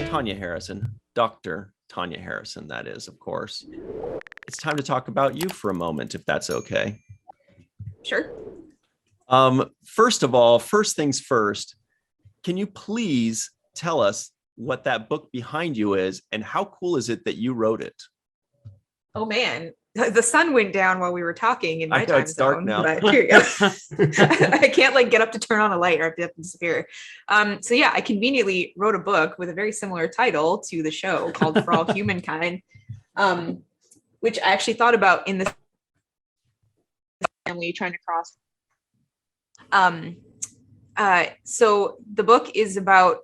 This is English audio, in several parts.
Tanya Harrison, Dr. Tanya Harrison, that is, of course. It's time to talk about you for a moment, if that's okay. Sure. First of all, first things first, can you please tell us what that book behind you is and how cool is it that you wrote it? Oh man, the sun went down while we were talking in I my know time it's dark zone. now. But here you go. I can't like get up to turn on a light or I have to disappear. So yeah, I conveniently wrote a book with a very similar title to the show called For All Humankind, which I actually thought about in the family trying to cross. So the book is about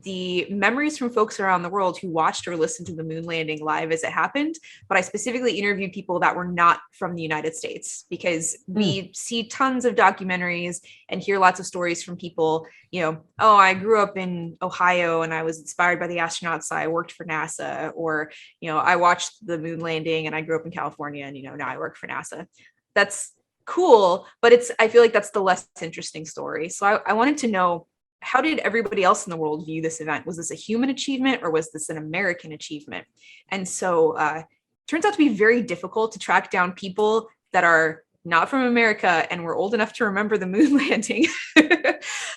the memories from folks around the world who watched or listened to the moon landing live as it happened. But I specifically interviewed people that were not from the United States because we see tons of documentaries and hear lots of stories from people, oh, I grew up in Ohio and I was inspired by the astronauts, so I worked for NASA, or, I watched the moon landing and I grew up in California and, now I work for NASA. That's cool, but I feel like that's the less interesting story. So I wanted to know, how did everybody else in the world view this event? Was this a human achievement or was this an American achievement? And so it turns out to be very difficult to track down people that are not from America and were old enough to remember the moon landing.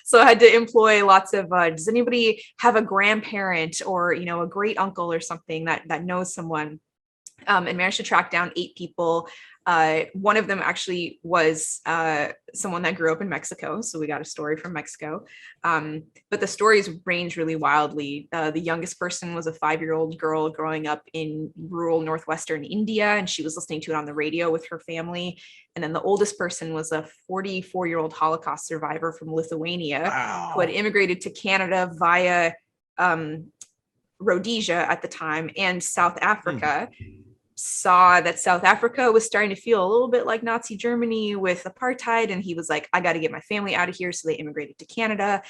So I had to employ lots of, does anybody have a grandparent or, a great uncle or something that knows someone? And managed to track down 8 people. One of them actually was someone that grew up in Mexico. So we got a story from Mexico. But the stories range really wildly. The youngest person was a 5-year-old girl growing up in rural northwestern India, and she was listening to it on the radio with her family. And then the oldest person was a 44-year-old Holocaust survivor from Lithuania who had immigrated to Canada via Rhodesia at the time and South Africa. Saw that South Africa was starting to feel a little bit like Nazi Germany with apartheid. And he was like, I got to get my family out of here. So they immigrated to Canada.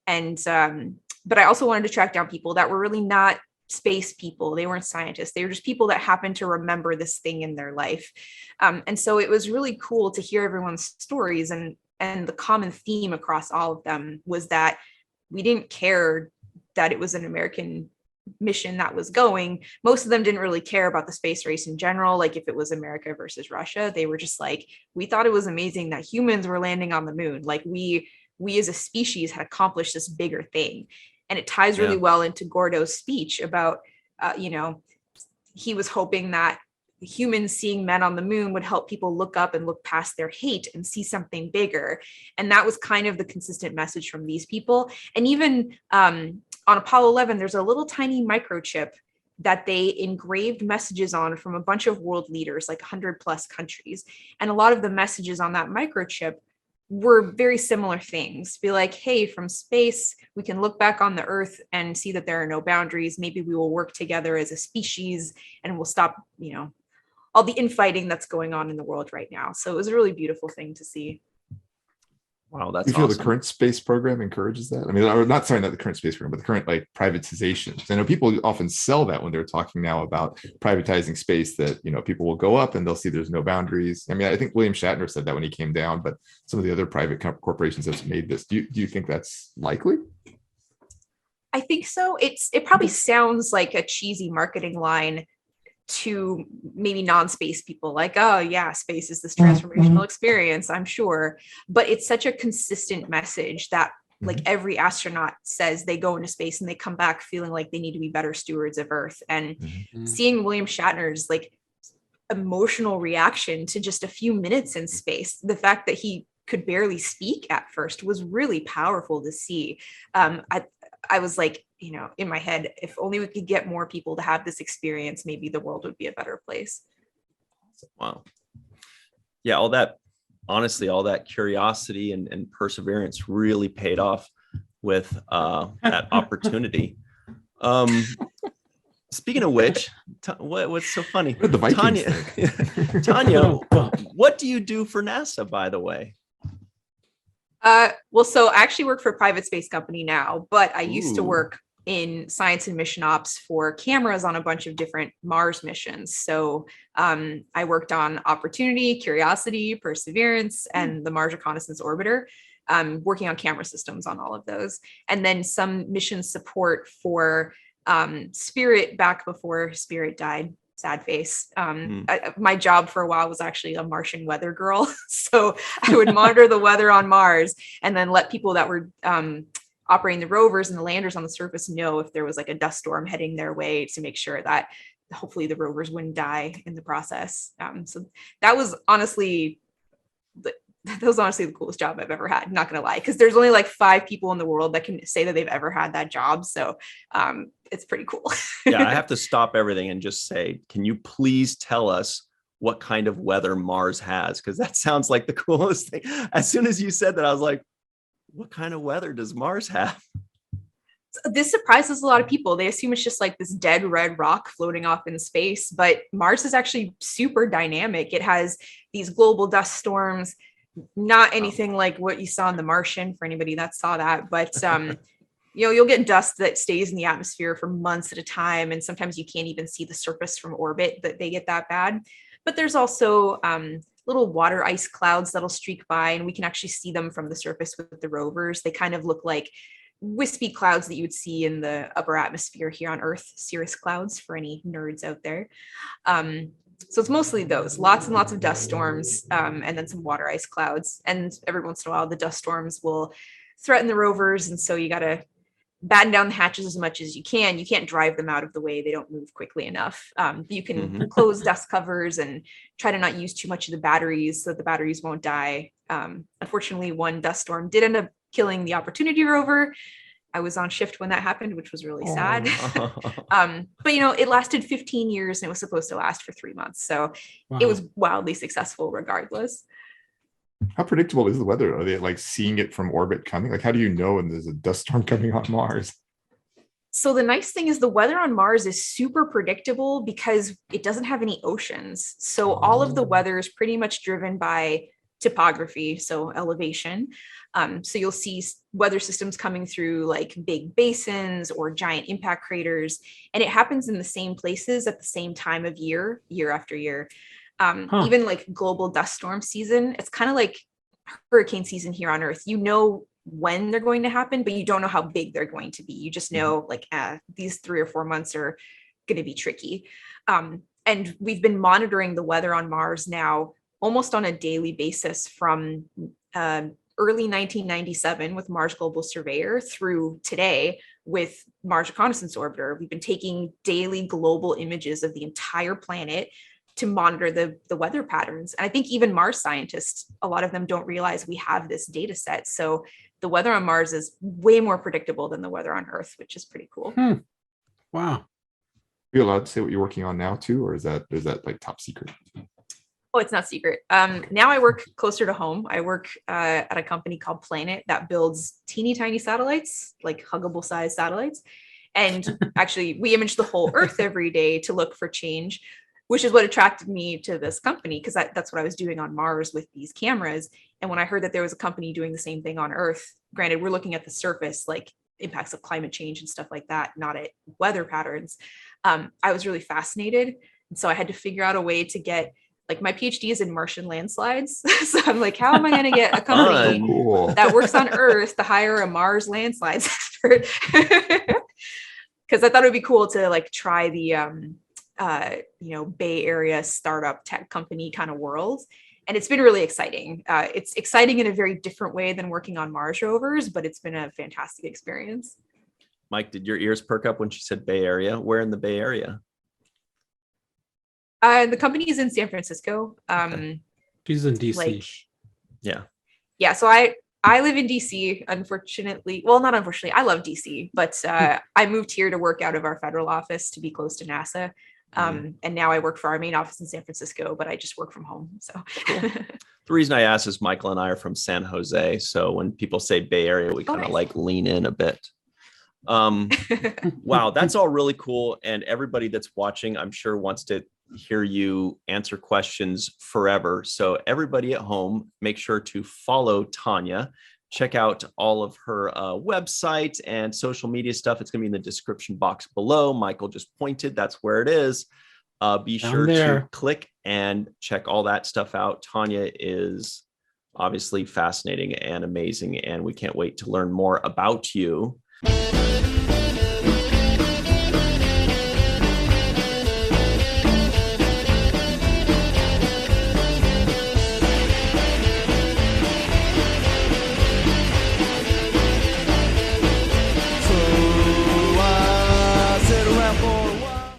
And, but I also wanted to track down people that were really not space people. They weren't scientists. They were just people that happened to remember this thing in their life. And so it was really cool to hear everyone's stories. And the common theme across all of them was that we didn't care that it was an American mission that was going. Most of them didn't really care about the space race in general. Like if it was America versus Russia, they were just like, we thought it was amazing that humans were landing on the moon. Like we as a species had accomplished this bigger thing. And it ties really well into Gordo's speech about, he was hoping that humans seeing men on the moon would help people look up and look past their hate and see something bigger. And that was kind of the consistent message from these people. And even on Apollo 11, there's a little tiny microchip that they engraved messages on from a bunch of world leaders, like 100 plus countries. And a lot of the messages on that microchip were very similar things. Be like, hey, from space, we can look back on the Earth and see that there are no boundaries. Maybe we will work together as a species and we'll stop, all the infighting that's going on in the world right now. So it was a really beautiful thing to see. Wow, that's you feel awesome. The current space program encourages that? I mean, not the current space program, but the current privatization. I know people often sell that when they're talking now about privatizing space, that people will go up and they'll see there's no boundaries. I mean, I think William Shatner said that when he came down, but some of the other private corporations have made this. Do you think that's likely? I think so. It probably sounds like a cheesy marketing line to maybe non-space people, like, oh yeah, space is this transformational experience, I'm sure. But it's such a consistent message that like every astronaut says they go into space and they come back feeling like they need to be better stewards of Earth. And seeing William Shatner's like emotional reaction to just a few minutes in space, the fact that he could barely speak at first was really powerful to see. I was like, in my head, if only we could get more people to have this experience, maybe the world would be a better place. Wow. Yeah, all that curiosity and perseverance really paid off with that opportunity. Speaking of which, what's so funny? Tanya, what do you do for NASA, by the way? Well, so I actually work for a private space company now, but I used to work in science and mission ops for cameras on a bunch of different Mars missions. So I worked on Opportunity, Curiosity, Perseverance, and the Mars Reconnaissance Orbiter, working on camera systems on all of those. And then some mission support for Spirit, back before Spirit died, sad face. My job for a while was actually a Martian weather girl. So I would monitor the weather on Mars and then let people that were operating the rovers and the landers on the surface know if there was like a dust storm heading their way to make sure that hopefully the rovers wouldn't die in the process. So that was honestly the coolest job I've ever had. Not gonna lie, because there's only like 5 people in the world that can say that they've ever had that job. So it's pretty cool. Yeah, I have to stop everything and just say, can you please tell us what kind of weather Mars has? Because that sounds like the coolest thing. As soon as you said that, I was like, what kind of weather does Mars have? This surprises a lot of people. They assume it's just like this dead red rock floating off in space, but Mars is actually super dynamic. It has these global dust storms, not anything like what you saw in The Martian for anybody that saw that, but you'll get dust that stays in the atmosphere for months at a time, and sometimes you can't even see the surface from orbit that they get that bad. But there's also little water ice clouds that'll streak by, and we can actually see them from the surface with the rovers. They kind of look like wispy clouds that you would see in the upper atmosphere here on Earth, cirrus clouds for any nerds out there. So it's mostly those, lots and lots of dust storms, and then some water ice clouds. And every once in a while, the dust storms will threaten the rovers. And so you got to batten down the hatches as much as you can. You can't drive them out of the way. They don't move quickly enough. You can close dust covers and try to not use too much of the batteries so that the batteries won't die. Unfortunately, one dust storm did end up killing the Opportunity rover. I was on shift when that happened, which was really sad. But it lasted 15 years and it was supposed to last for 3 months. So It was wildly successful regardless. How predictable is the weather? Are they like seeing it from orbit coming? Like, how do you know when there's a dust storm coming on Mars? So the nice thing is the weather on Mars is super predictable because it doesn't have any oceans. So all of the weather is pretty much driven by topography, so elevation. So you'll see weather systems coming through like big basins or giant impact craters, and it happens in the same places at the same time of year, year after year. Even like global dust storm season, it's kind of like hurricane season here on Earth. You know when they're going to happen, but you don't know how big they're going to be. You just know like these 3 or 4 months are going to be tricky. And we've been monitoring the weather on Mars now almost on a daily basis from early 1997 with Mars Global Surveyor through today with Mars Reconnaissance Orbiter. We've been taking daily global images of the entire planet to monitor the weather patterns. And I think even Mars scientists, a lot of them don't realize we have this data set. So the weather on Mars is way more predictable than the weather on Earth, which is pretty cool. Wow. Are you allowed to say what you're working on now too, or is that like top secret? Oh, it's not secret. Now I work closer to home. I work at a company called Planet that builds teeny tiny satellites, like huggable size satellites. And actually we image the whole Earth every day to look for change, which is what attracted me to this company, because that's what I was doing on Mars with these cameras. And when I heard that there was a company doing the same thing on Earth, granted, we're looking at the surface, like impacts of climate change and stuff like that, not at weather patterns. I was really fascinated. And so I had to figure out a way to get, like, my PhD is in Martian landslides. So I'm like, how am I going to get a company that works on Earth to hire a Mars landslides expert? Because I thought it would be cool to like try the Bay Area startup tech company kind of world. And it's been really exciting. It's exciting in a very different way than working on Mars rovers, but it's been a fantastic experience. Mike, did your ears perk up when she said Bay Area? Where in the Bay Area? The company is in San Francisco. She's in DC. Yeah. So I live in DC, unfortunately. Well, not unfortunately, I love DC, but I moved here to work out of our federal office to be close to NASA. And now I work for our main office in San Francisco, but I just work from home. So cool. The reason I asked is Michael and I are from San Jose. So when people say Bay Area, we kind of like lean in a bit. Wow, that's all really cool. And everybody that's watching, I'm sure, wants to hear you answer questions forever. So everybody at home, make sure to follow Tanya. Check out all of her website and social media stuff. It's going to be in the description box below. Michael just pointed. That's where it is. Be sure to click and check all that stuff out. Tanya is obviously fascinating and amazing, and we can't wait to learn more about you.